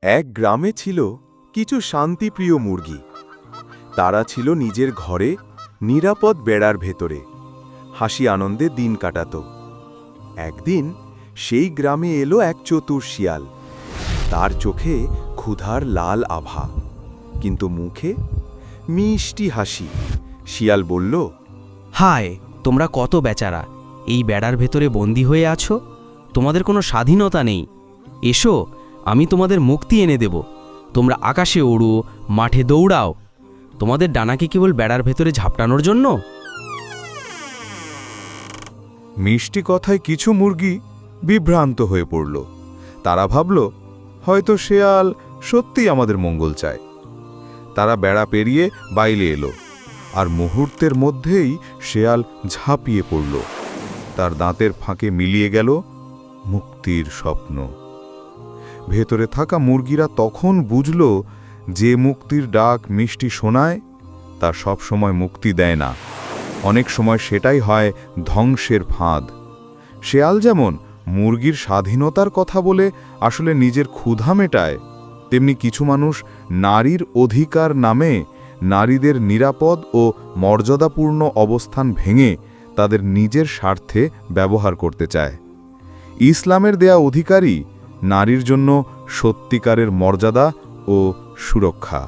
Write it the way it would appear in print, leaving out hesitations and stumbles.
এক গ্রামে ছিল কিছু শান্তিপ্রিয় মুরগি। তারা ছিল নিজের ঘরে নিরাপদ বেড়ার ভেতরে, হাসি আনন্দে দিন কাটাত। একদিন সেই গ্রামে এলো এক চতুর শিয়াল। তার চোখে ক্ষুধার লাল আভা, কিন্তু মুখে মিষ্টি হাসি। শিয়াল বলল, হায়, তোমরা কত বেচারা, এই বেড়ার ভেতরে বন্দী হয়ে আছো। তোমাদের কোনো স্বাধীনতা নেই। এসো, আমি তোমাদের মুক্তি এনে দেব। তোমরা আকাশে ওড়ো, মাঠে দৌড়াও। তোমাদের ডানাকে কেবল বেড়ার ভেতরে ঝাপটানোর জন্য। মিষ্টি কথায় কিছু মুরগি বিভ্রান্ত হয়ে পড়ল। তারা ভাবল, হয়তো শেয়াল সত্যিই আমাদের মঙ্গল চায়। তারা বেড়া পেরিয়ে বাইরে এলো, আর মুহূর্তের মধ্যেই শেয়াল ঝাঁপিয়ে পড়ল। তার দাঁতের ফাঁকে মিলিয়ে গেল মুক্তির স্বপ্ন। ভেতরে থাকা মুরগিরা তখন বুঝল, যে মুক্তির ডাক মিষ্টি শোনায় তা সবসময় মুক্তি দেয় না, অনেক সময় সেটাই হয় ধ্বংসের ফাঁদ। শেয়াল যেমন মুরগির স্বাধীনতার কথা বলে আসলে নিজের ক্ষুধা মেটায়, তেমনি কিছু মানুষ নারীর অধিকার নামে নারীদের নিরাপদ ও মর্যাদাপূর্ণ অবস্থান ভেঙে তাদের নিজের স্বার্থে ব্যবহার করতে চায়। ইসলামের দেয়া অধিকারই নারীর জন্য সত্যিকারের মর্যাদা ও সুরক্ষা।